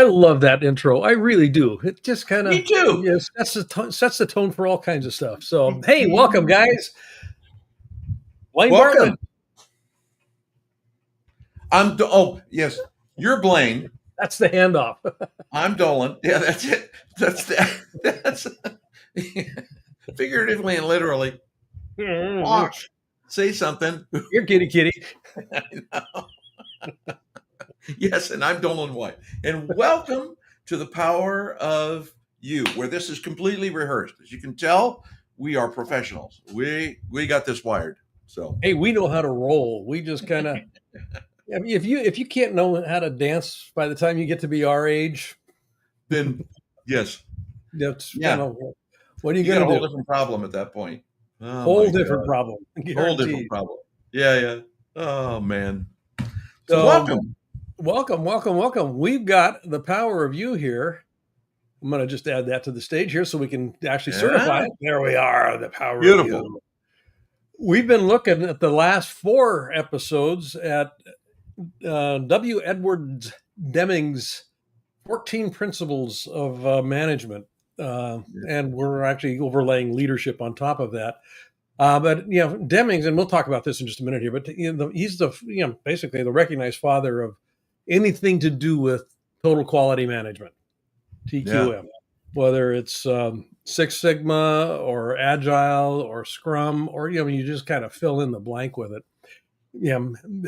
I love that intro. I really do. It just kind of Me too. sets the tone for all kinds of stuff. So, hey, welcome, guys. Blaine Welcome. Bartlett. Oh, yes. You're Blaine. That's the handoff. I'm Doland. Yeah, that's it. That's figuratively and literally. Walk. Say something. You're kitty. I know. Yes, and I'm Doland White. And welcome to the Power of You, where this is completely rehearsed. As you can tell, we are professionals. We got this wired. So hey, we know how to roll. We just kind of if you can't know how to dance by the time you get to be our age, then yes. That's Yeah. What are you got going a to do? whole different problem at that point. Oh, whole different problem. Whole different problem. Yeah. Oh man. So welcome. We've got the Power of You here. I'm going to just add that to the stage here so we can actually certify it. There we are, the Power of You. We've been looking at the last 4 episodes at W. Edwards Deming's 14 Principles of Management. And we're actually overlaying leadership on top of that. But Deming's, and we'll talk about this in just a minute here. But he's the basically the recognized father of anything to do with total quality management, TQM, whether it's Six Sigma or Agile or Scrum, or you just kind of fill in the blank with it.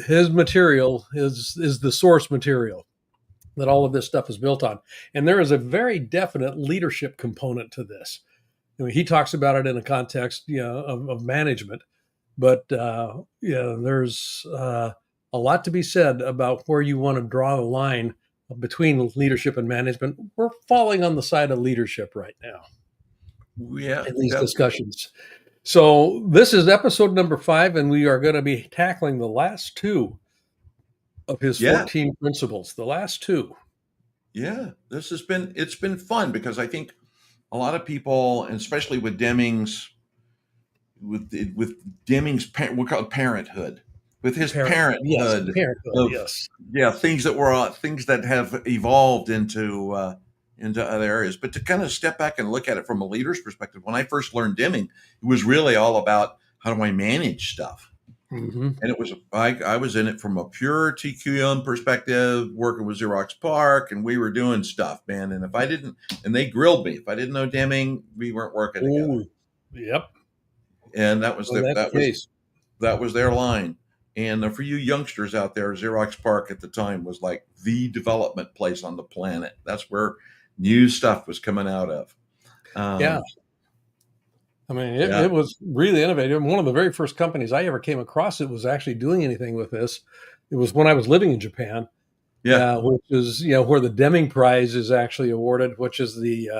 His material is the source material that all of this stuff is built on, and there is a very definite leadership component to this. He talks about it in a context, of management, but there's a lot to be said about where you want to draw the line between leadership and management. We're falling on the side of leadership right now. Yeah, in these discussions. So this is episode number 5, and we are going to be tackling the last 2 of his 14 principles. The last 2. Yeah, it's been fun because I think a lot of people, and especially with Deming's, we call it parenthood. With his parenthood, things that have evolved into other areas. But to kind of step back and look at it from a leader's perspective, when I first learned Deming, it was really all about how do I manage stuff. Mm-hmm. And it was I was in it from a pure TQM perspective, working with Xerox PARC, and we were doing stuff, man. And if I didn't, and they grilled me, if I didn't know Deming, we weren't working together. Yep. And that was their line. And for you youngsters out there, Xerox PARC at the time was like the development place on the planet. That's where new stuff was coming out of. I mean, it was really innovative. One of the very first companies I ever came across that was actually doing anything with this, it was when I was living in Japan. Which is where the Deming Prize is actually awarded, which is the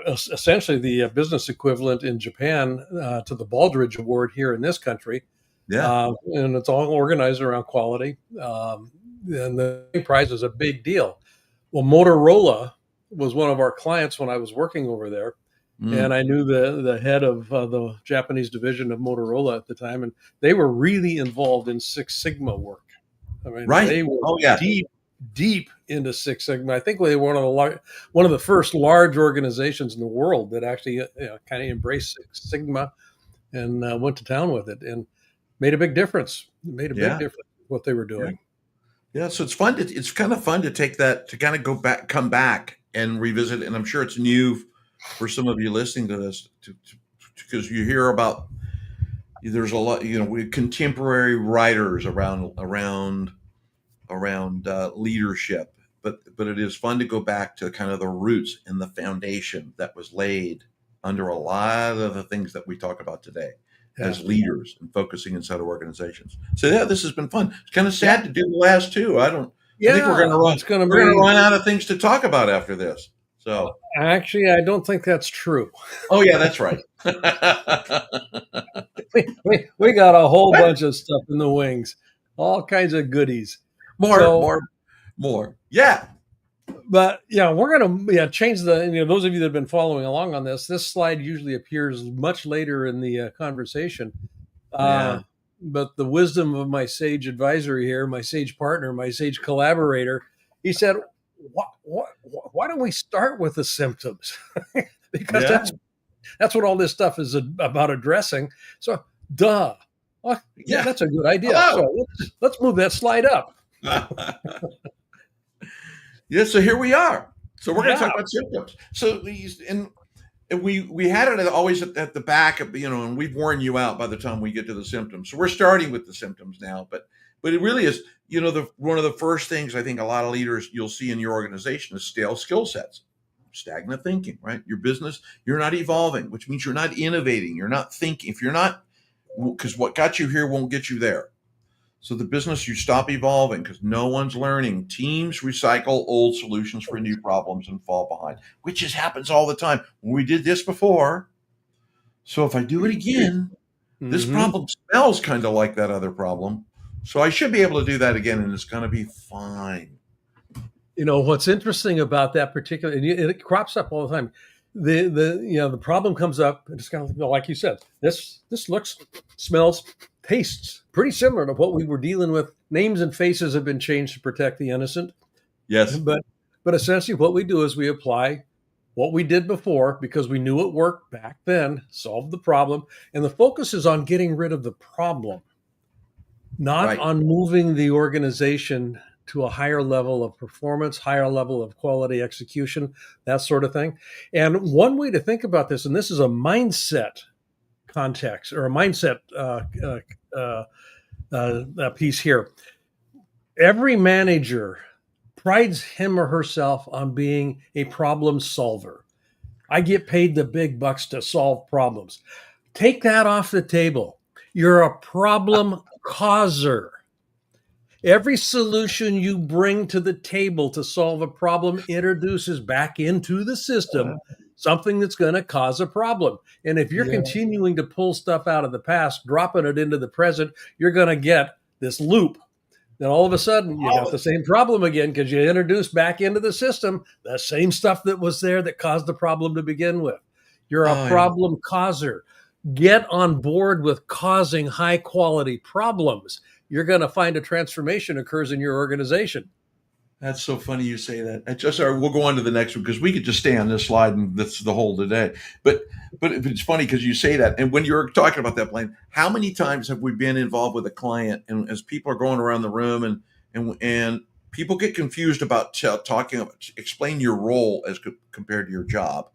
essentially the business equivalent in Japan to the Baldrige Award here in this country. And it's all organized around quality. And the Deming Prize is a big deal. Well, Motorola was one of our clients when I was working over there. And I knew the head of the Japanese division of Motorola at the time, and they were really involved in Six Sigma work. I mean, they were deep into Six Sigma. I think they were one of the first large organizations in the world that actually kind of embraced Six Sigma and went to town with it and made a big difference. Big difference what they were doing. Yeah, so it's fun. It's kind of fun to take that, to kind of come back and revisit it. And I'm sure it's new for some of you listening to this, because you hear about, there's a lot, we contemporary writers around leadership, but it is fun to go back to kind of the roots and the foundation that was laid under a lot of the things that we talk about today as leaders and focusing inside of organizations. So this has been fun. It's kind of sad to do the last 2. I think we're going to run out of things to talk about after this. So actually, I don't think that's true. Oh yeah, that's right. we got a whole bunch of stuff in the wings, all kinds of goodies. More. Yeah. But we're going to change those of you that have been following along on this slide usually appears much later in the conversation. But the wisdom of my sage advisor here, my sage partner, my sage collaborator, he said, why don't we start with the symptoms? Because that's what all this stuff is about addressing. So, duh. Well, yeah, that's a good idea. Hello. So let's move that slide up. Yeah, so here we are. So we're going to talk about symptoms. So we had it always at the back of, and we've worn you out by the time we get to the symptoms. So we're starting with the symptoms now, but it really is, one of the first things I think a lot of leaders you'll see in your organization is stale skill sets, stagnant thinking, right? Your business, you're not evolving, which means you're not innovating. You're not thinking. If you're not, because what got you here won't get you there. So the business, you stop evolving because no one's learning. Teams recycle old solutions for new problems and fall behind, which just happens all the time. We did this before. So if I do it again, this problem smells kind of like that other problem. So I should be able to do that again, and it's going to be fine. What's interesting about that particular, and it crops up all the time. The problem comes up, and it's kind of like you said. This looks, smells, tastes pretty similar to what we were dealing with. Names and faces have been changed to protect the innocent. Yes, but essentially, what we do is we apply what we did before because we knew it worked back then, solved the problem, and the focus is on getting rid of the problem, not on moving the organization to a higher level of performance, higher level of quality execution, that sort of thing. And one way to think about this, and this is a mindset context or a mindset piece here. Every manager prides him or herself on being a problem solver. I get paid the big bucks to solve problems. Take that off the table. You're a problem causer. Every solution you bring to the table to solve a problem introduces back into the system something that's going to cause a problem. And if you're continuing to pull stuff out of the past, dropping it into the present, you're going to get this loop. Then all of a sudden, you got the same problem again because you introduced back into the system the same stuff that was there that caused the problem to begin with. You're a problem causer. Get on board with causing high quality problems. You're going to find a transformation occurs in your organization. That's so funny you say that. We'll go on to the next one because we could just stay on this slide and that's the whole today. But it's funny because you say that. And when you're talking about that, Blaine, how many times have we been involved with a client and as people are going around the room and people get confused about talking about, explain your role as compared to your job.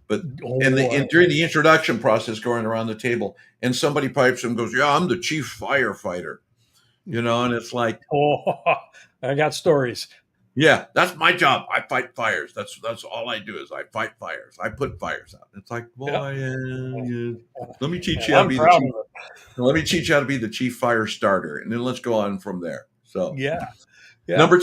But during the introduction process going around the table and somebody pipes and goes, yeah, I'm the chief firefighter. And it's like, I got stories. Yeah, that's my job. I fight fires. That's all I do is I fight fires. I put fires out. It's like, boy, let me teach you how to be the chief. Let me teach you how to be the chief fire starter, and then let's go on from there. So yeah. Number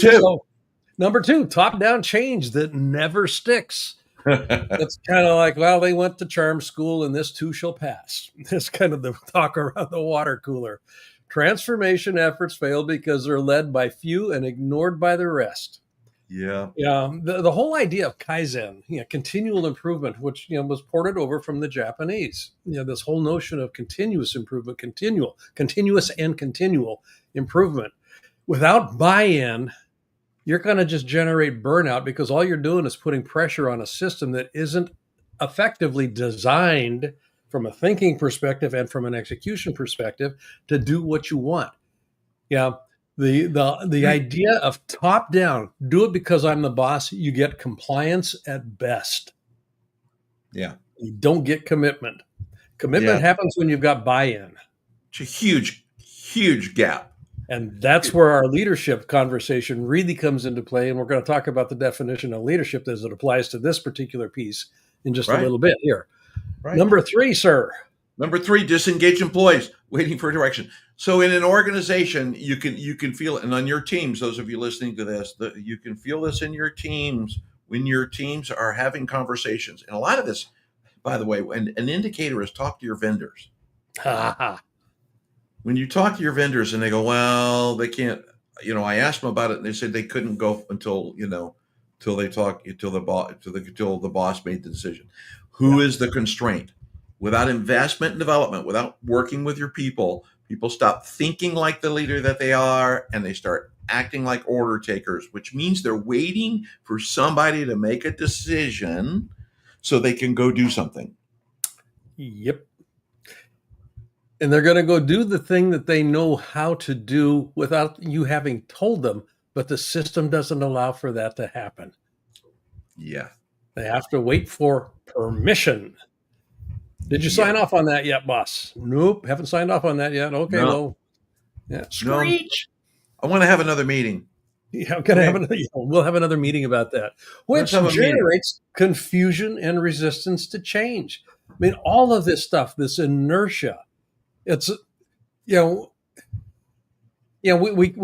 two, top-down change that never sticks. It's kind of like, well, they went to charm school, and this too shall pass. It's kind of the talk around the water cooler. Transformation efforts fail because they're led by few and ignored by the rest. Yeah. The whole idea of Kaizen, continual improvement, which was ported over from the Japanese. This whole notion of continuous improvement, continuous and continual improvement. Without buy-in, you're going to just generate burnout because all you're doing is putting pressure on a system that isn't effectively designed from a thinking perspective and from an execution perspective to do what you want. The idea of top down, do it because I'm the boss, you get compliance at best. Yeah. You don't get commitment. Commitment happens when you've got buy-in. It's a huge, huge gap. And that's where our leadership conversation really comes into play. And we're going to talk about the definition of leadership as it applies to this particular piece in just a little bit here. Right. Number 3, sir. Number 3, disengage employees waiting for direction. So in an organization, you can feel it, and on your teams, those of you listening to this, you can feel this in your teams when your teams are having conversations. And a lot of this, by the way, an indicator is talk to your vendors. When you talk to your vendors and they go, well, they can't, I asked them about it and they said they couldn't go until the boss made the decision. Who is the constraint? Without investment and development, without working with your people People stop thinking like the leader that they are, and they start acting like order takers, which means they're waiting for somebody to make a decision so they can go do something. Yep. And they're going to go do the thing that they know how to do without you having told them, but the system doesn't allow for that to happen. Yeah. They have to wait for permission. Did you sign off on that yet, boss? Nope, haven't signed off on that yet. Okay, well, yeah. Screech. No. I want to have another meeting. Yeah, we'll have another meeting about that, which generates confusion and resistance to change. I mean, all of this stuff, this inertia, it's, we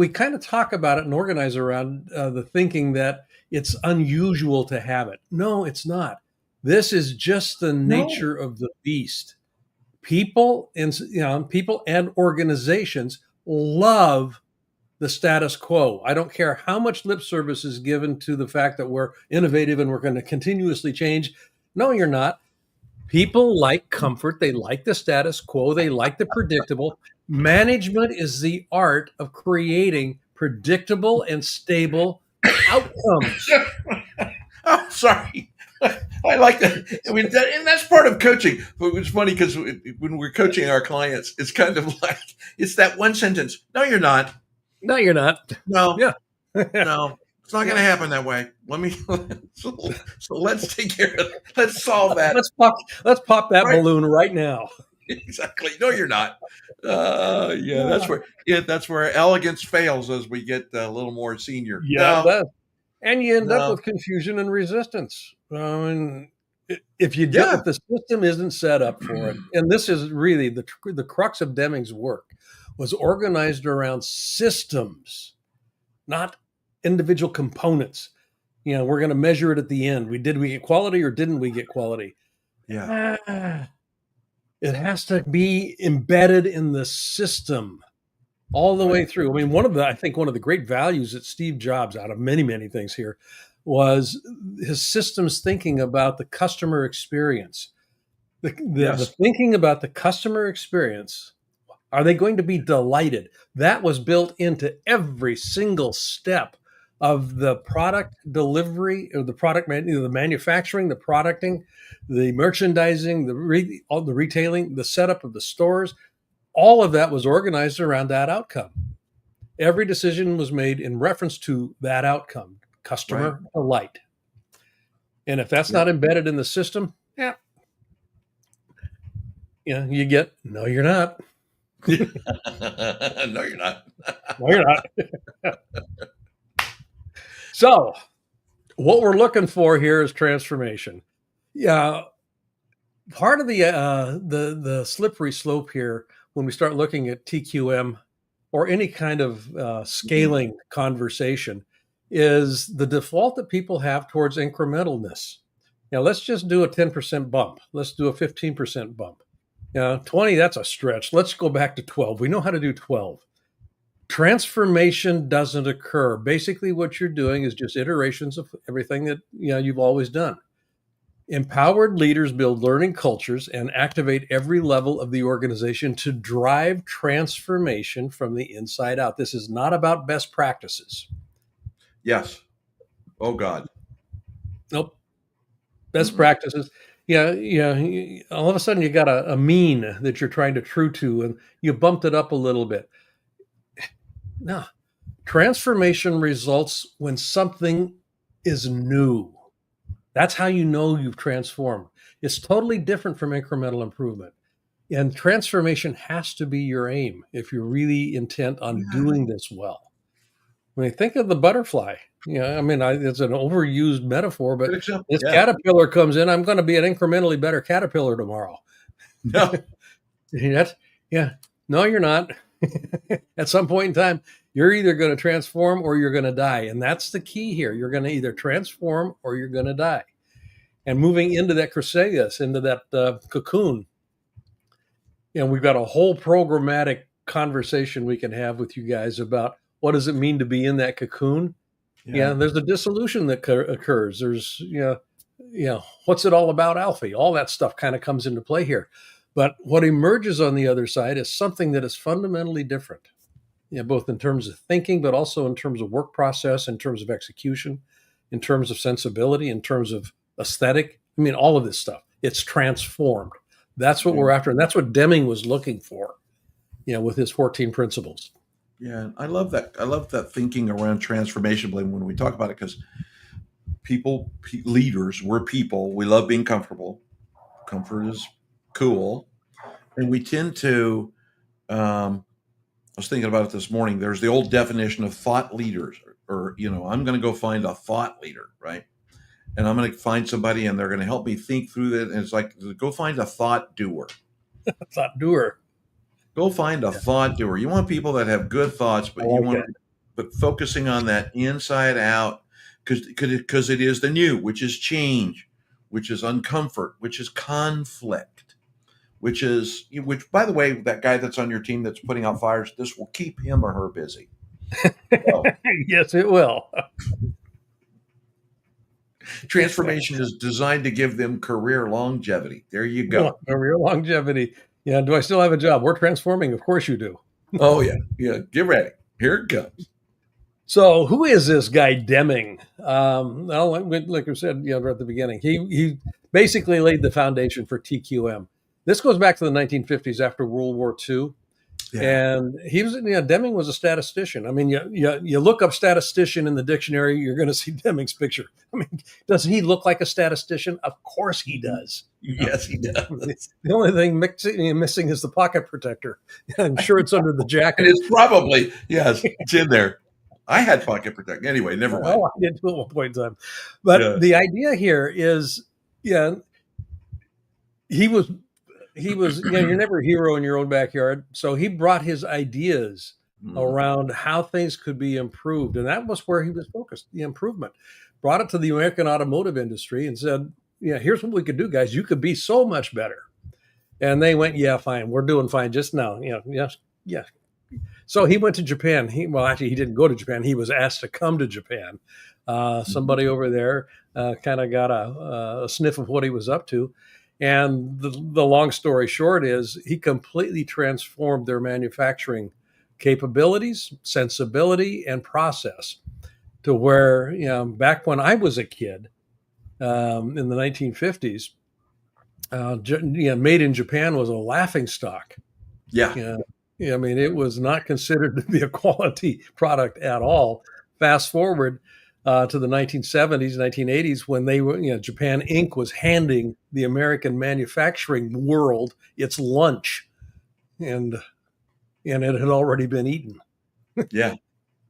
kind of talk about it and organize around the thinking that it's unusual to have it. No, it's not. This is just the nature of the beast. People and organizations love the status quo. I don't care how much lip service is given to the fact that we're innovative and we're going to continuously change. No, you're not. People like comfort. They like the status quo. They like the predictable. Management is the art of creating predictable and stable outcomes. Oh, sorry. I like that. I mean, and that's part of coaching. But it's funny because when we're coaching our clients, it's kind of like, it's that one sentence. No, you're not. No, you're not. No. Yeah. No, it's not going to happen that way. So let's take care of it. Let's solve that. Let's pop that balloon right now. Exactly. No, you're not. That's where elegance fails as we get a little more senior. Yeah, no. And you end up with confusion and resistance. If you do it, the system isn't set up for it. And this is really the crux of Deming's work, was organized around systems, not individual components. We're going to measure it at the end. Did we get quality or didn't we get quality? Yeah. It has to be embedded in the system all the way through. I mean, I think one of the great values that Steve Jobs, out of many, many things here, was his systems thinking about the customer experience. The thinking about the customer experience. Are they going to be delighted? That was built into every single step of the product delivery, or the product, the manufacturing, the producting, the merchandising, the retailing, the setup of the stores. All of that was organized around that outcome. Every decision was made in reference to that outcome, customer delight. And if that's not embedded in the system, you get, no, you're not. No, you're not. No, you're not. So what we're looking for here is transformation. Yeah. Part of the slippery slope here, when we start looking at TQM or any kind of scaling conversation, is the default that people have towards incrementalness. Let's just do a 10% bump. Let's do a 15% bump. 20, that's a stretch. Let's go back to 12. We know how to do 12. Transformation doesn't occur. Basically, what you're doing is just iterations of everything that you've always done. Empowered leaders build learning cultures and activate every level of the organization to drive transformation from the inside out. This is not about best practices. Yes. Oh, God. Nope. Best practices. Yeah. All of a sudden you got a mean that you're trying to true to, and you bumped it up a little bit. No. Transformation results when something is new. That's how you know you've transformed. It's totally different from incremental improvement. And transformation has to be your aim if you're really intent on doing this well. I mean, think of the butterfly. It's an overused metaphor, but this caterpillar comes in, I'm going to be an incrementally better caterpillar tomorrow. No. No, you're not. At some point in time, you're either going to transform or you're going to die. And that's the key here. You're going to either transform or you're going to die. And moving into that chrysalis, into that cocoon, we've got a whole programmatic conversation we can have with you guys about what does it mean to be in that cocoon. There's a dissolution that occurs. There's, what's it all about, Alfie? All that stuff kind of comes into play here. But what emerges on the other side is something that is fundamentally different, both in terms of thinking, but also in terms of work process, in terms of execution, in terms of sensibility, in terms of aesthetic. I mean, all of this stuff. It's transformed. That's what we're after. And that's what Deming was looking for, with his 14 principles. Yeah, I love that. I love that thinking around transformation when we talk about it, because leaders, we're people. We love being comfortable. Comfort is cool. And we tend to, I was thinking about it this morning. There's the old definition of thought leaders, or, I'm going to go find a thought leader, right? And I'm going to find somebody and they're going to help me think through that. And it's like, go find a thought doer. Thought doer. Go find a thought doer. You want people that have good thoughts, but but focusing on that inside out, because it is the new, which is change, which is uncomfort, which is conflict, which by the way, that guy that's on your team that's putting out fires, this will keep him or her busy. So, yes, it will. Transformation is designed to give them career longevity. There you go. Career longevity. Yeah. Do I still have a job? We're transforming. Of course you do. Oh, yeah. Yeah. Get ready. Here it comes. So who is this guy Deming? Well, like I said, right at the beginning, he basically laid the foundation for TQM. This goes back to the 1950s after World War II. Yeah. And he was, Deming was a statistician. I mean, you look up statistician in the dictionary, you're going to see Deming's picture. I mean, does he look like a statistician? Of course he does. Yes, he does. The only thing missing is the pocket protector. I'm sure it's under the jacket. It's probably, yes, it's in there. I had pocket protector. Anyway, never mind. Oh, I did too at one point in time. But the idea here is, he was you're never a hero in your own backyard. So he brought his ideas around how things could be improved. And that was where he was focused, the improvement. Brought it to the American automotive industry and said, here's what we could do, guys. You could be so much better. And they went, yeah, fine. We're doing fine just now. Yes. So he went to Japan. He didn't go to Japan. He was asked to come to Japan. Somebody over there kind of got a sniff of what he was up to. And the long story short is he completely transformed their manufacturing capabilities, sensibility, and process to where, back when I was a kid in the 1950s, made in Japan was a laughingstock. Yeah. I mean, it was not considered to be a quality product at all. Fast forward to the 1970s, 1980s, when they were, Japan Inc. was handing the American manufacturing world its lunch, and it had already been eaten. Yeah.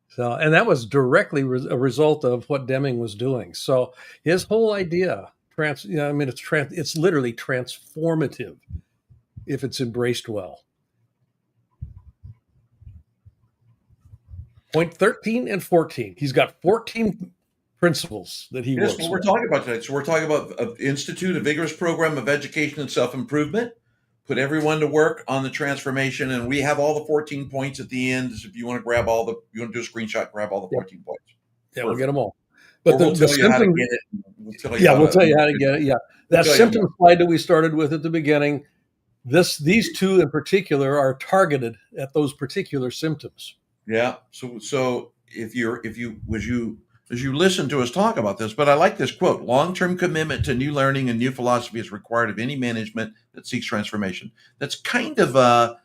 So, and that was directly a result of what Deming was doing. So his whole idea, it's literally transformative if it's embraced well. Point 13 and 14. He's got 14 principles that he works with. That's what we're talking about today. So we're talking about institute a vigorous program of education and self-improvement, put everyone to work on the transformation, and we have all the 14 points at the end. So if you want to you want to do a screenshot, grab all the 14 points. Yeah, we'll get them all. But we'll tell you how to get it. We'll tell you how to get it. Yeah, that symptom slide that we started with at the beginning. These two in particular are targeted at those particular symptoms. Yeah. So as you listen to us talk about this, but I like this quote: long-term commitment to new learning and new philosophy is required of any management that seeks transformation. That's kind of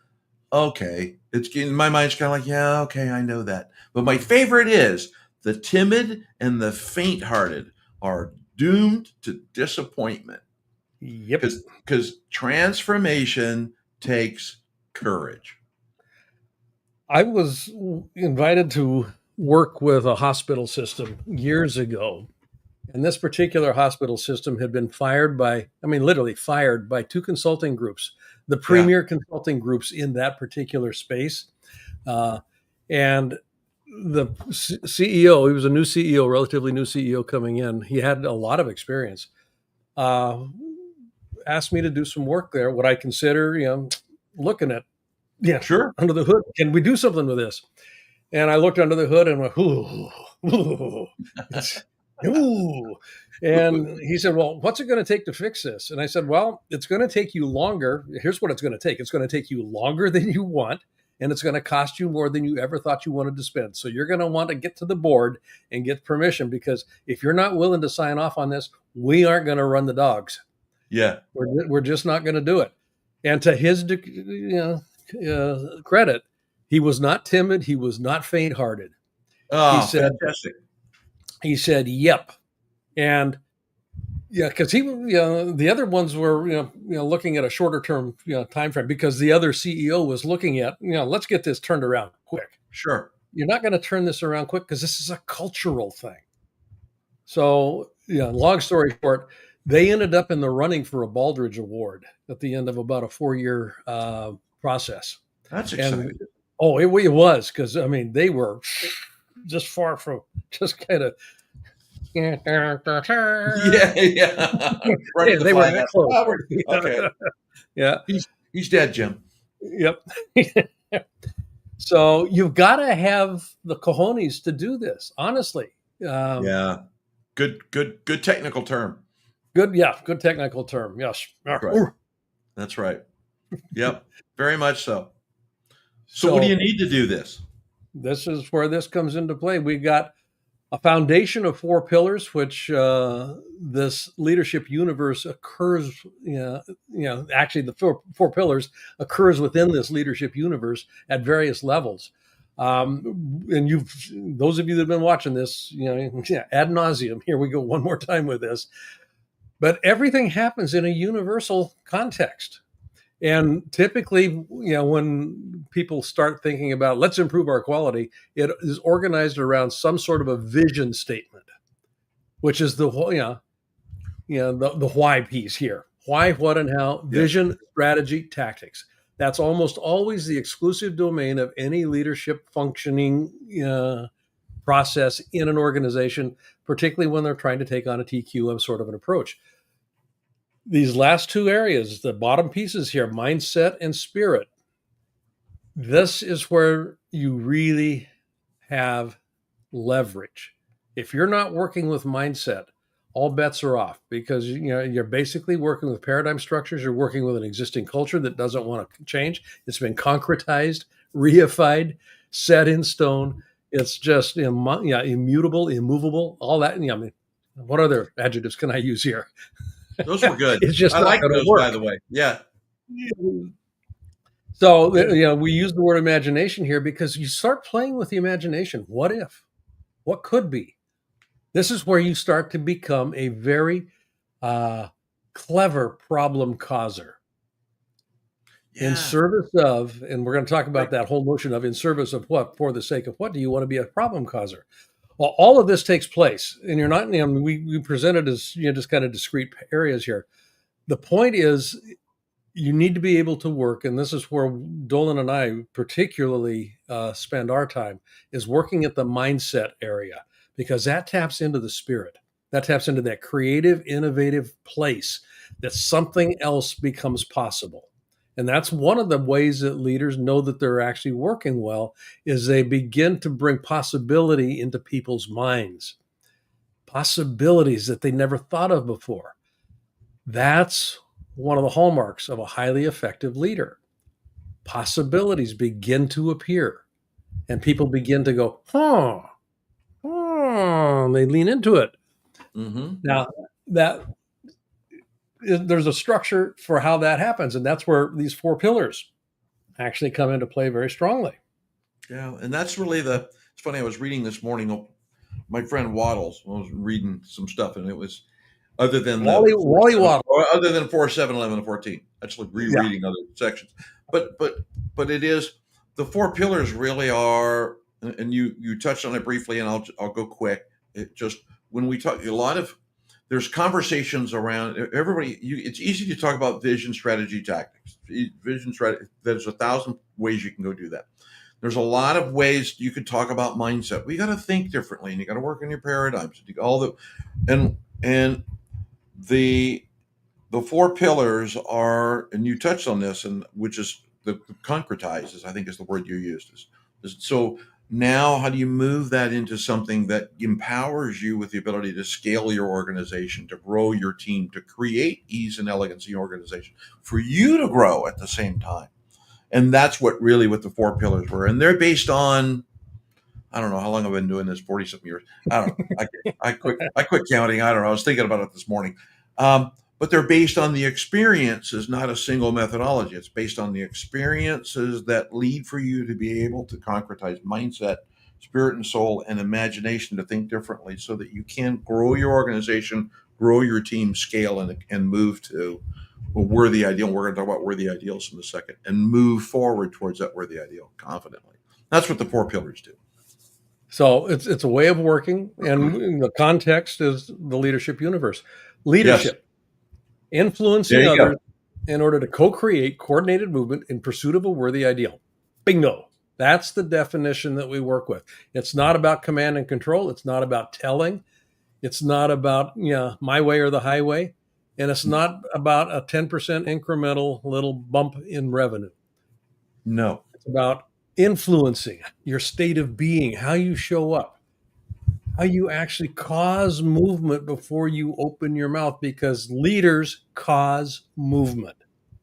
okay. It's in my mind, it's kind of like, yeah, okay, I know that. But my favorite is the timid and the faint-hearted are doomed to disappointment. Yep. Because transformation takes courage. I was invited to work with a hospital system years ago. And this particular hospital system had been literally fired by two consulting groups, the premier consulting groups in that particular space. And the CEO, he was a new CEO, relatively new CEO coming in. He had a lot of experience. Asked me to do some work there, what I consider, looking at, sure, under the hood. Can we do something with this? And I looked under the hood and went, ooh. Ooh. And he said, well, what's it going to take to fix this? And I said, well, it's going to take you longer. Here's what it's going to take. It's going to take you longer than you want, and it's going to cost you more than you ever thought you wanted to spend. So you're going to want to get to the board and get permission, because if you're not willing to sign off on this, we aren't going to run the dogs. Yeah. We're just not going to do it. And to his credit, he was not timid. He was not faint-hearted. Oh, fantastic. He said, yep. And yeah, because the other ones were, looking at a shorter term, time frame, because the other CEO was looking at, let's get this turned around quick. Sure. You're not going to turn this around quick because this is a cultural thing. So, long story short, they ended up in the running for a Baldrige Award at the end of about a 4-year process. That's exciting. It was, because they were just far from just kind of. Yeah. Right, they were that close. Okay. Yeah. He's dead, Jim. Yep. So you've got to have the cojones to do this, honestly. Yeah. Good technical term. Good technical term. Yes. That's right. Yep. Very much so. So what do you need to do this? This is where this comes into play. We got a foundation of 4 pillars, which this leadership universe occurs, actually the four pillars occurs within this leadership universe at various levels. And those of you that have been watching this, ad nauseum, here we go one more time with this. But everything happens in a universal context. And typically, when people start thinking about let's improve our quality, it is organized around some sort of a vision statement, which is the why piece here. Why, what, and how, vision, strategy, tactics. That's almost always the exclusive domain of any leadership functioning process in an organization, particularly when they're trying to take on a TQM sort of an approach. These last 2 areas, the bottom pieces here, mindset and spirit, this is where you really have leverage. If you're not working with mindset, all bets are off, because you're basically working with paradigm structures. You're working with an existing culture that doesn't want to change. It's been concretized, reified, set in stone. It's just immutable, immovable, all that. What other adjectives can I use here? Those were good. It's just I like those, work. by the way. Yeah. So, we use the word imagination here because you start playing with the imagination. What if? What could be? This is where you start to become a very clever problem causer. Yeah. In service of, and we're going to talk about that whole notion of in service of what, for the sake of what, do you want to be a problem causer? Well, all of this takes place, and you're not. We presented as just kind of discrete areas here. The point is, you need to be able to work, and this is where Doland and I particularly spend our time, is working at the mindset area, because that taps into the spirit. That taps into that creative, innovative place that something else becomes possible. And that's one of the ways that leaders know that they're actually working well, is they begin to bring possibility into people's minds, possibilities that they never thought of before. That's one of the hallmarks of a highly effective leader. Possibilities begin to appear, and people begin to go, and they lean into it. Mm-hmm. Now, there's a structure for how that happens, and that's where these 4 pillars actually come into play very strongly. Yeah, and that's really it's funny, I was reading this morning, my friend Waddles was reading some stuff, and it was other than Wally Waddles, other than 4, 7, 11, and 14. Actually rereading other sections. But it is, the 4 pillars really are, and you touched on it briefly, and I'll go quick. It just, when we talk, there's conversations around everybody. It's easy to talk about vision, strategy, tactics. Vision, strategy. There's 1,000 ways you can go do that. There's a lot of ways you could talk about mindset. We got to think differently, and you got to work on your paradigms. And the 4 pillars are, and you touched on this, and which is the concretizes, I think is the word you used. So Now, how do you move that into something that empowers you with the ability to scale your organization, to grow your team, to create ease and elegance in your organization, for you to grow at the same time? And that's what the 4 pillars were. And they're based on, I don't know how long I've been doing this, 40 something years. I don't know. I quit counting. I don't know. I was thinking about it this morning. But they're based on the experiences, not a single methodology. It's based on the experiences that lead for you to be able to concretize mindset, spirit and soul, and imagination to think differently so that you can grow your organization, grow your team, scale, and move to a worthy ideal. We're going to talk about worthy ideals in a second, and move forward towards that worthy ideal confidently. That's what the 4 pillars do. So it's a way of working, and the context is the leadership universe. Leadership. Yes. Influencing others in order to co-create coordinated movement in pursuit of a worthy ideal. Bingo. That's the definition that we work with. It's not about command and control. It's not about telling. It's not about my way or the highway. And it's not about a 10% incremental little bump in revenue. No. It's about influencing your state of being, how you show up, how you actually cause movement before you open your mouth, because leaders cause movement.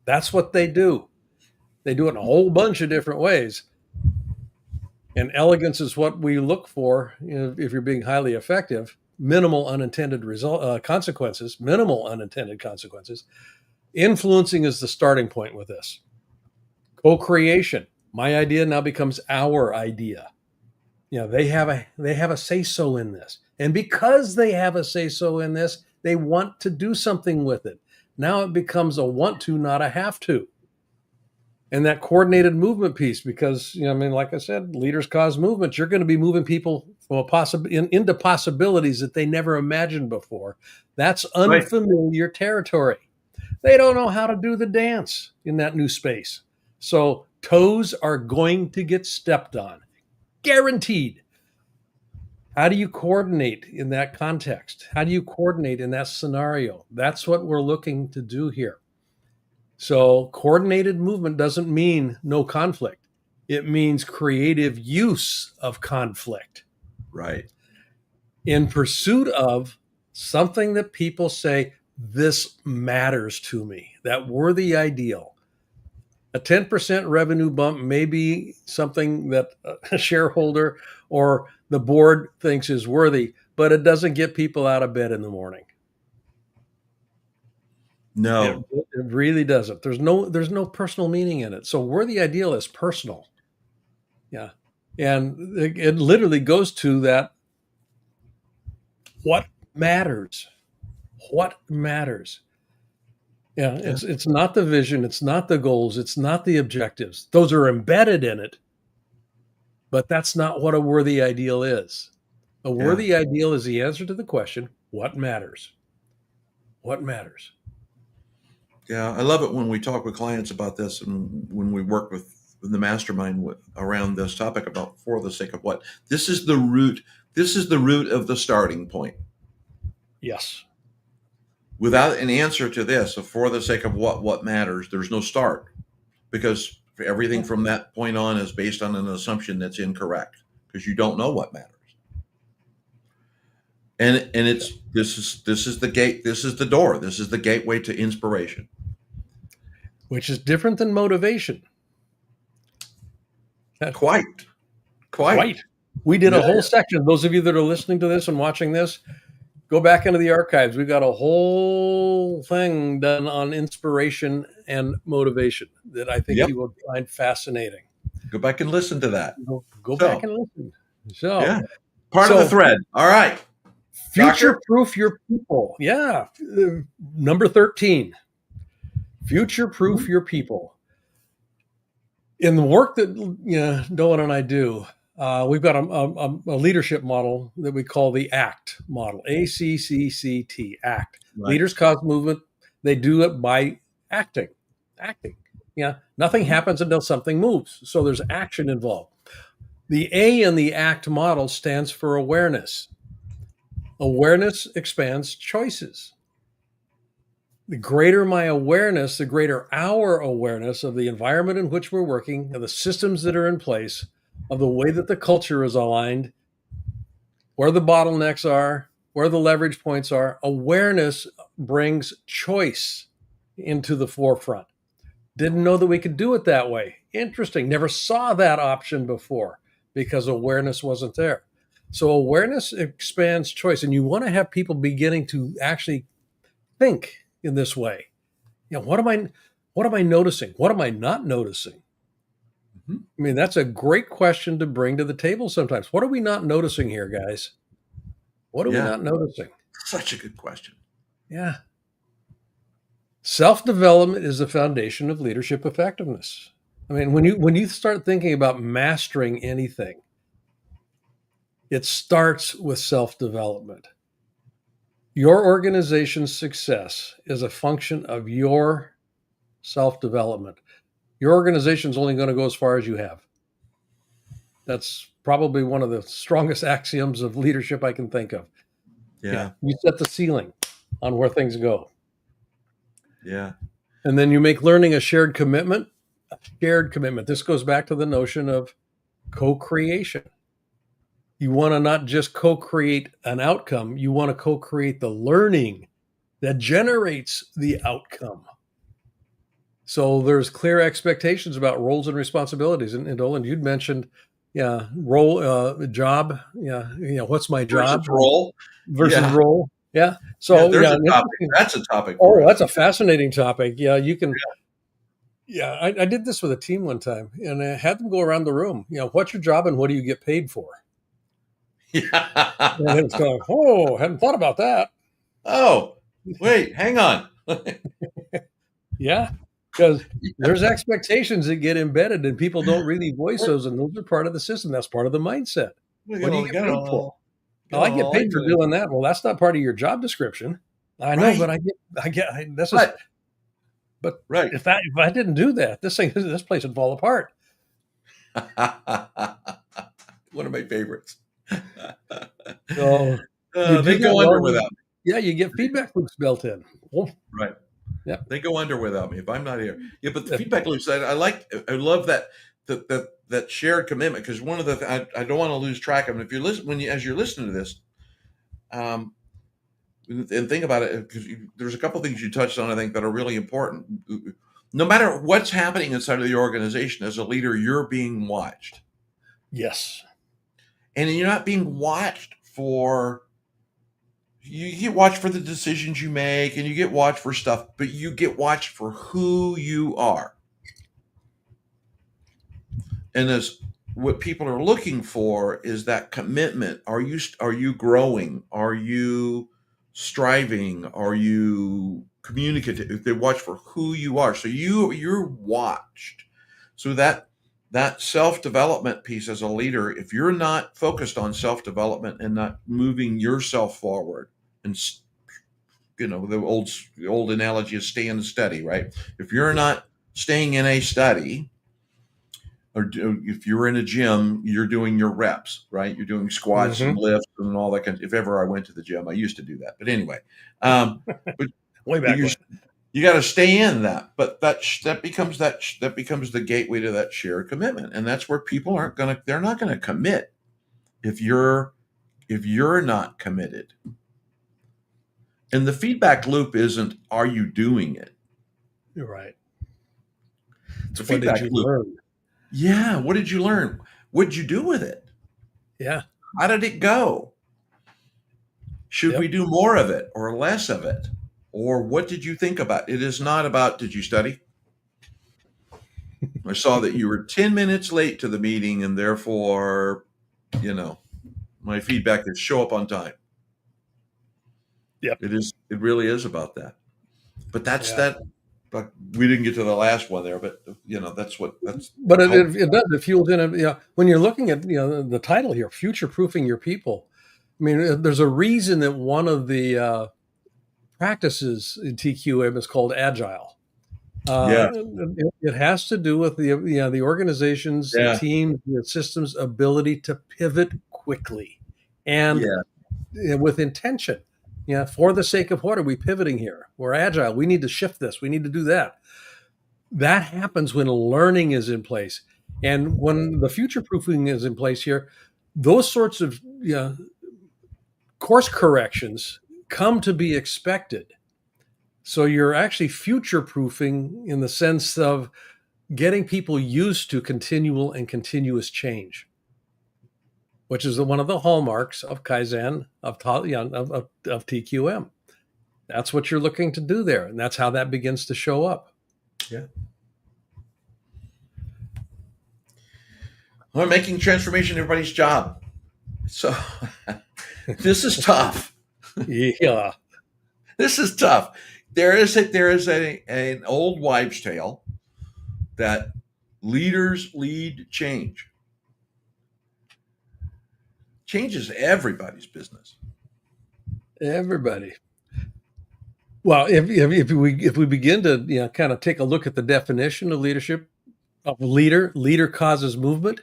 That's what they do. They do it in a whole bunch of different ways. And elegance is what we look for if you're being highly effective. Minimal unintended consequences, minimal unintended consequences. Influencing is the starting point with this. Co-creation. My idea now becomes our idea. They have a say-so in this. And because they have a say-so in this, they want to do something with it. Now it becomes a want to, not a have to. And that coordinated movement piece, because, like I said, leaders cause movement. You're going to be moving people from into possibilities that they never imagined before. That's unfamiliar territory. They don't know how to do the dance in that new space. So toes are going to get stepped on. Guaranteed. How do you coordinate in that context? How do you coordinate in that scenario? That's what we're looking to do here. So coordinated movement doesn't mean no conflict. It means creative use of conflict. Right. In pursuit of something that people say, this matters to me, that worthy ideal. A 10% revenue bump may be something that a shareholder or the board thinks is worthy, but it doesn't get people out of bed in the morning. No, it really doesn't. There's no personal meaning in it. So worthy ideal is personal. Yeah. And it literally goes to that. What matters? What matters? Yeah, it's not the vision, it's not the goals, it's not the objectives. Those are embedded in it, but that's not what a worthy ideal is. A worthy ideal is the answer to the question, what matters? What matters? Yeah, I love it when we talk with clients about this, and when we work with the mastermind around this topic about for the sake of what. This is the root. This is the root of the starting point. Yes. Without an answer to this, for the sake of what matters, there's no start, because everything from that point on is based on an assumption that's incorrect, because you don't know what matters. And it's this is the gate, this is the door, this is the gateway to inspiration, which is different than motivation. Quite. We did a whole section. Those of you that are listening to this and watching this, go back into the archives. We've got a whole thing done on inspiration and motivation that I think you will find fascinating. Go back and listen to that. Go back and listen. So, part of the thread. All right. Future-proof your people. Yeah. Number 13. Future-proof your people. In the work that Doland and I do, we've got a leadership model that we call the ACT model, ACCCT, ACT. Right. Leaders cause movement. They do it by acting. Yeah, nothing happens until something moves. So there's action involved. The A in the ACT model stands for awareness. Awareness expands choices. The greater my awareness, the greater our awareness of the environment in which we're working, of the systems that are in place, of the way that the culture is aligned, where the bottlenecks are, where the leverage points are. Awareness brings choice into the forefront. Didn't know that we could do it that way. Interesting. Never saw that option before because awareness wasn't there. So awareness expands choice, and you want to have people beginning to actually think in this way. What am I noticing? What am I not noticing? I mean, that's a great question to bring to the table sometimes. What are we not noticing here, guys? What are we not noticing? Such a good question. Yeah. Self-development is the foundation of leadership effectiveness. I mean, when you start thinking about mastering anything, it starts with self-development. Your organization's success is a function of your self-development. Your organization's only going to go as far as you have. That's probably one of the strongest axioms of leadership I can think of. Yeah. You set the ceiling on where things go. Yeah. And then you make learning a shared commitment. This goes back to the notion of co-creation. You want to not just co-create an outcome, you want to co-create the learning that generates the outcome. So there's clear expectations about roles and responsibilities. And Doland, you'd mentioned, role, job. What's my job? Versus role. Yeah. So there's a topic. That's a topic. That's a fascinating topic. Yeah, you can. Yeah, I did this with a team one time, and I had them go around the room. What's your job and what do you get paid for? Yeah. And it was going, oh, hadn't thought about that. Oh, wait, hang on. Yeah, because there's expectations that get embedded, and people don't really voice those, and those are part of the system. That's part of the mindset. What do you get paid for? Oh, I get paid for doing that. Well, that's not part of your job description. I know, but I get. This is. But if I didn't do that, this place would fall apart. One of my favorites. So they go under without me. Yeah, you get feedback loops built in. Right. Yeah, they go under without me if I'm not here. Yeah, but the feedback loops, I love that shared commitment, because one of the I don't want to lose track of it. If you're listening, as you're listening to this, and think about it, because there's a couple of things you touched on, I think, that are really important. No matter what's happening inside of the organization, as a leader, you're being watched. Yes. And you're not being watched you get watched for the decisions you make, and you get watched for stuff, but you get watched for who you are. And what people are looking for is that commitment. Are you growing? Are you striving? Are you communicative? They watch for who you are. So you're watched. So that self-development piece as a leader, if you're not focused on self-development and not moving yourself forward, and the old analogy is stay in the study, right? If you're not staying in a study, or if you're in a gym, you're doing your reps, right? You're doing squats and lifts and all that kind of. If ever I went to the gym, I used to do that. But anyway, but way back when. You got to stay in that. But that becomes the gateway to that shared commitment, and that's where people they're not going to commit if you're not committed. And the feedback loop isn't, are you doing it? You're right. It's a feedback loop. Learn? Yeah. What did you learn? What did you do with it? Yeah. How did it go? Should we do more of it or less of it? Or what did you think about? It is not about, did you study? I saw that you were 10 minutes late to the meeting, and therefore, my feedback is show up on time. Yeah. It really is about that. But that's that. But we didn't get to the last one there, but that's. But it does. It fuels in. When you're looking at the title here, future-proofing your people. I mean, there's a reason that one of the practices in TQM is called Agile. It has to do with the organization's, the team, the system's ability to pivot quickly and with intention. Yeah, for the sake of what are we pivoting here? We're agile. We need to shift this. We need to do that. That happens when learning is in place. And when the future proofing is in place here, those sorts of course corrections come to be expected. So you're actually future proofing in the sense of getting people used to continual and continuous change, which is one of the hallmarks of Kaizen, of TQM. That's what you're looking to do there. And that's how that begins to show up. Yeah. We're making transformation everybody's job. So this is tough. Yeah. This is tough. There is an old wives' tale that leaders lead change. Change is everybody's business. Everybody. Well, if we begin to kind of take a look at the definition of leadership, of leader causes movement.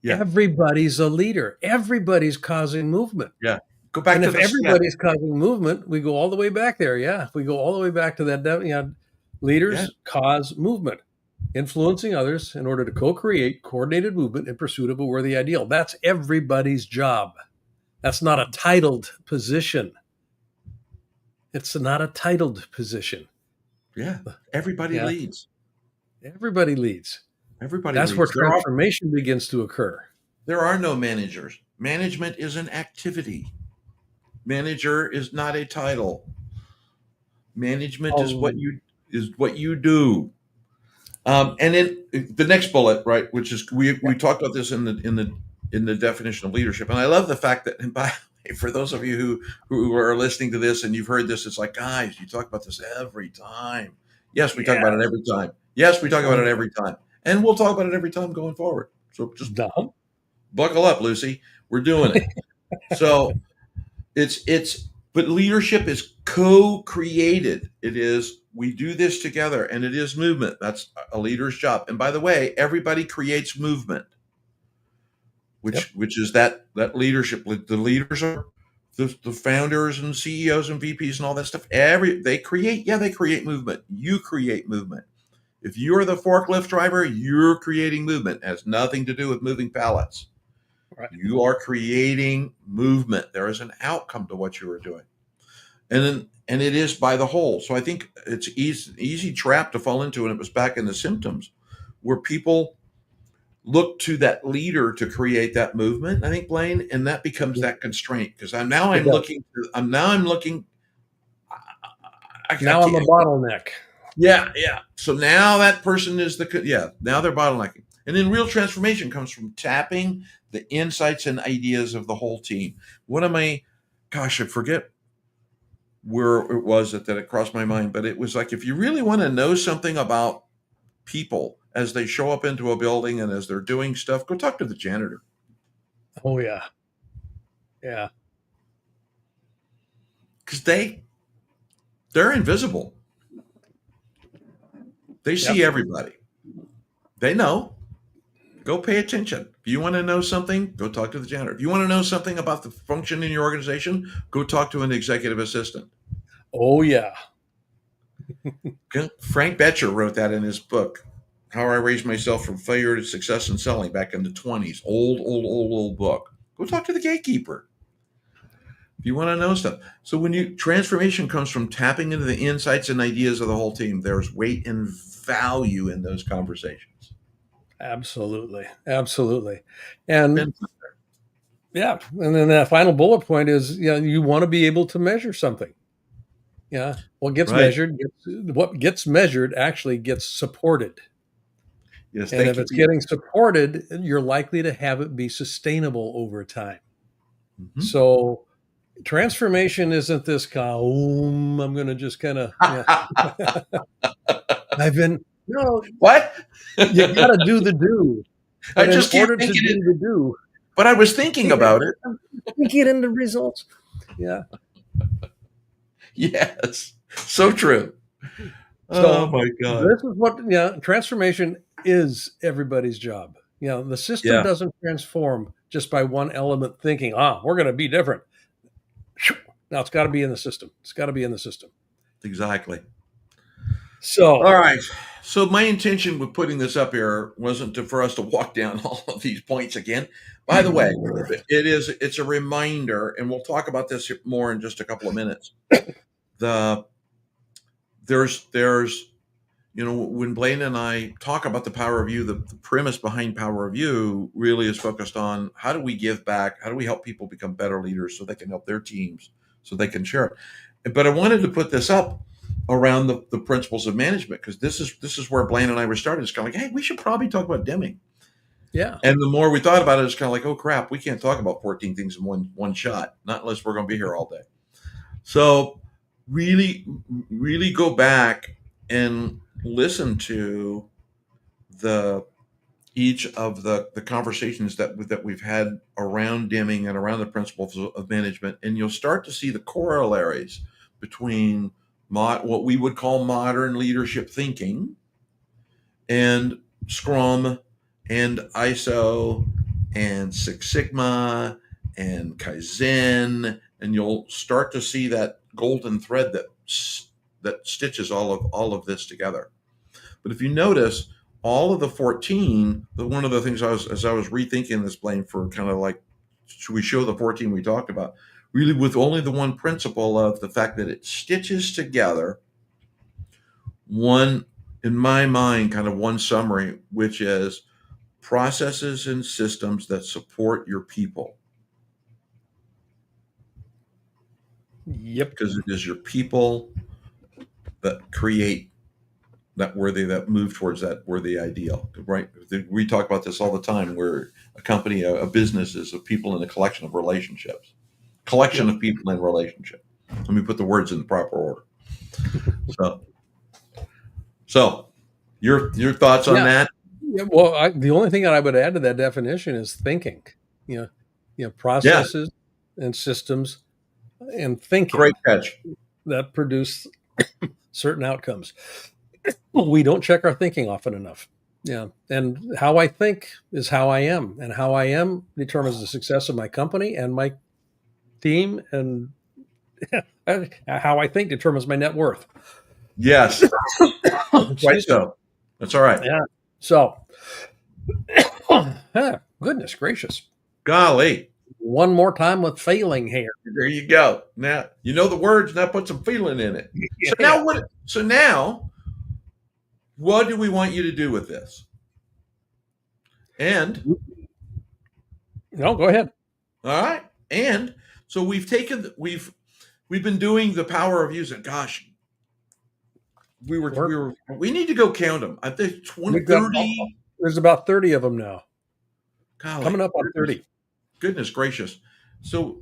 Yeah. Everybody's a leader. Everybody's causing movement. Yeah. Go back and to if everybody's causing movement, we go all the way back there. Yeah. If we go all the way back to that, leaders cause movement, influencing others in order to co-create coordinated movement in pursuit of a worthy ideal. That's everybody's job. That's not a titled position. It's not a titled position. Yeah. Everybody leads. Everybody leads. Everybody That's leads. where transformation begins to occur. There are no managers. Management is an activity. Manager is not a title. Management is what you do. And then the next bullet, right, which is we talked about this in the definition of leadership, and I love the fact that, and by for those of you who are listening to this and you've heard this, it's like, guys, you talk about this every time. Yes, we talk about it every time. Yes, we talk about it every time, and we'll talk about it every time going forward. So just buckle up, Lucy. We're doing it. So but leadership is co-created. It is, we do this together, and it is movement. That's a leader's job. And by the way, everybody creates movement, which is that leadership. The leaders are the founders and CEOs and VPs and all that stuff. They create movement. You create movement. If you're the forklift driver, you're creating movement. It has nothing to do with moving pallets. Right. You are creating movement. There is an outcome to what you are doing. And it is by the whole. So I think it's easy trap to fall into, and it was back in the symptoms where people look to that leader to create that movement, I think, Blaine, and that becomes that constraint, because I'm looking. Now I'm a bottleneck. Yeah. So now that person is now they're bottlenecking. And then real transformation comes from tapping the insights and ideas of the whole team. I forget where it was that it crossed my mind, but it was like, if you really want to know something about people as they show up into a building and as they're doing stuff, go talk to the janitor. Oh, yeah. Yeah. Because they're invisible. They see everybody. They know. Go pay attention. If you want to know something, go talk to the janitor. If you want to know something about the function in your organization, go talk to an executive assistant. Oh, yeah. Frank Betcher wrote that in his book, How I Raised Myself from Failure to Success in Selling, back in the 1920s. Old book. Go talk to the gatekeeper if you want to know stuff. So when transformation comes from tapping into the insights and ideas of the whole team, there's weight and value in those conversations. Absolutely. And and then that final bullet point is, you want to be able to measure something. Yeah. What gets measured actually gets supported. Yes. And if it's getting supported, you're likely to have it be sustainable over time. Mm-hmm. So transformation isn't this I'm going to just kind of, what? You got to do the do. I just keep thinking the do. But I was thinking about it. Thinking into results. Yeah. Yes. So true. Oh my God. This is what, transformation is everybody's job. The system doesn't transform just by one element thinking, we're going to be different. Now it's got to be in the system. Exactly. So, all right. So my intention with putting this up here wasn't for us to walk down all of these points again. By the way, it's a reminder, and we'll talk about this more in just a couple of minutes. The there's when Blaine and I talk about the power of you, the premise behind power of you really is focused on how do we give back, how do we help people become better leaders so they can help their teams, so they can share it. But I wanted to put this up around the principles of management, because this is where Blaine and I were starting. It's kind of like, hey, we should probably talk about Deming. yeah. And the more we thought about it, it's kind of like, oh crap, we can't talk about 14 things in one shot, not unless we're going to be here all day. So really, really go back and listen to each of the conversations that we've had around Deming and around the principles of management, and you'll start to see the corollaries between what we would call modern leadership thinking and Scrum and ISO and Six Sigma and Kaizen, and you'll start to see that golden thread that stitches all of this together. But if you notice, all of the 14, one of the things as I was rethinking this, Blaine, for kind of like, should we show the 14 we talked about, really with only the one principle of the fact that it stitches together one, in my mind, kind of one summary, which is processes and systems that support your people. Yep. Because it is your people that create that move towards that worthy ideal, right? We talk about this all the time, where a company, a business is of people in a collection of relationships, of people in relationship. Let me put the words in the proper order. So your thoughts on that? Yeah, well, the only thing that I would add to that definition is thinking. Processes and systems and thinking. Great catch. That produce certain outcomes. We don't check our thinking often enough. Yeah. And how I think is how I am. And how I am determines the success of my company and my team. And how I think determines my net worth. Yes. Right. So that's all right. Yeah. So, goodness gracious. Golly. One more time with failing here. There you go. Now, you know the words, now put some feeling in it. Yeah. So now what do we want you to do with this? And no, go ahead. All right. And so we've been doing the power of using. Gosh, we need to go count them. I think 30. There's about 30 of them now. Golly, coming up on 30. Goodness gracious. So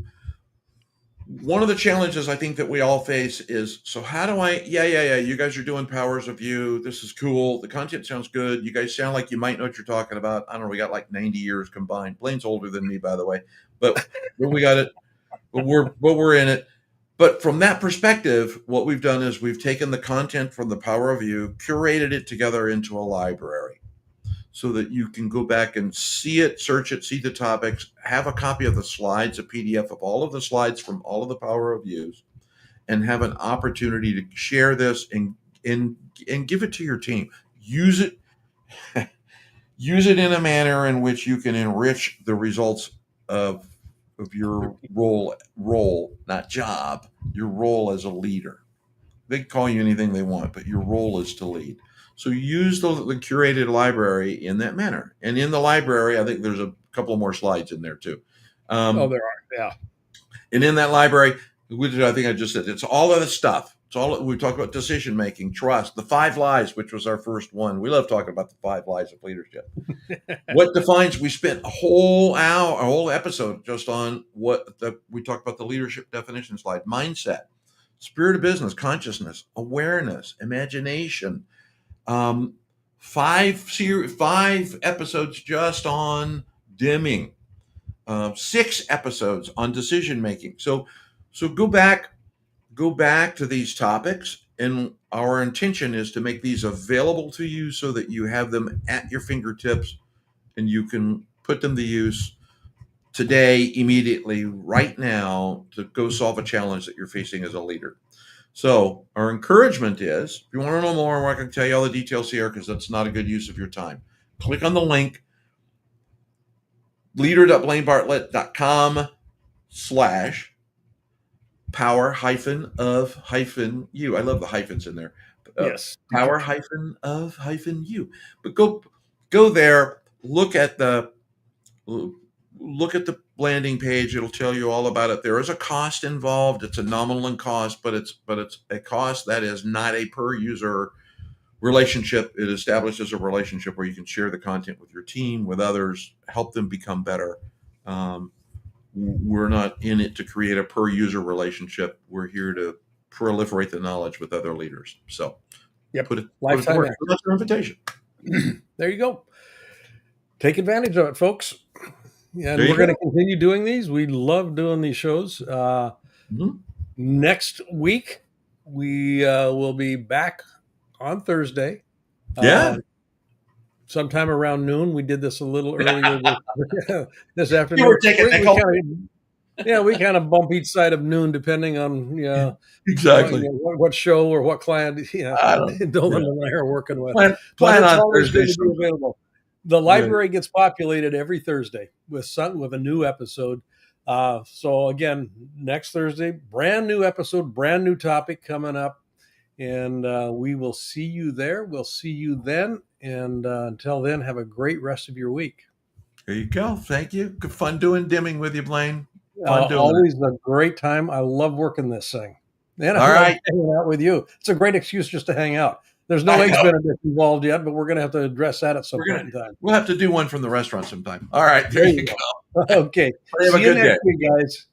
one of the challenges I think that we all face is, so how do I, you guys are doing powers of you. This is cool. The content sounds good. You guys sound like you might know what you're talking about. I don't know. We got like 90 years combined. Blaine's older than me, by the way, but we got it, but we're in it. But from that perspective, what we've done is we've taken the content from the power of you, curated it together into a library, so that you can go back and see it, search it, see the topics, have a copy of the slides, a PDF of all of the slides from all of the power of views, and have an opportunity to share this and give it to your team. Use it in a manner in which you can enrich the results of your role, not job, your role as a leader. They can call you anything they want, but your role is to lead. So use the curated library in that manner. And in the library, I think there's a couple of more slides in there too. There are, yeah. And in that library, which I think I just said, it's all of the stuff. It's all, we talk about decision making, trust, the 5 lies, which was our first one. We love talking about the 5 lies of leadership. What defines? We spent a whole hour, a whole episode just on we talked about the leadership definition slide: mindset, spirit of business, consciousness, awareness, imagination. 5 episodes just on Deming, 6 episodes on decision making. So go back to these topics, and our intention is to make these available to you so that you have them at your fingertips and you can put them to use today, immediately, right now, to go solve a challenge that you're facing as a leader. So our encouragement is, if you want to know more, I'm not going to tell you all the details here because that's not a good use of your time. Click on the link, leader.blainebartlett.com/power-of-u. I love the hyphens in there. Yes. Power-of-u. But go there, look at the landing page. It'll tell you all about it. There is a cost involved. It's a nominal in cost, but it's a cost that is not a per user relationship. It establishes a relationship where you can share the content with your team, with others, help them become better. We're not in it to create a per user relationship. We're here to proliferate the knowledge with other leaders. So put it to work. So that's your invitation. There you go. Take advantage of it, folks. And we're going to continue doing these. We love doing these shows. Next week, we will be back on Thursday. Sometime around noon. We did this a little earlier this afternoon. We kind of bump each side of noon depending on exactly what show or what client Doland and I are working with. Plan on Thursday. Available. The library gets populated every Thursday with a new episode. So again, next Thursday, brand new episode, brand new topic coming up. And we will see you there. We'll see you then. And until then, have a great rest of your week. There you go. Thank you. Good fun doing Deming with you, Blaine. Always a great time. I love working this thing. And I love hanging out with you. It's a great excuse just to hang out. There's no Eggs Benedict involved yet, but we're going to have to address that at some point in time. We'll have to do one from the restaurant sometime. All right. There you go. Okay. Have a good day. Week, guys.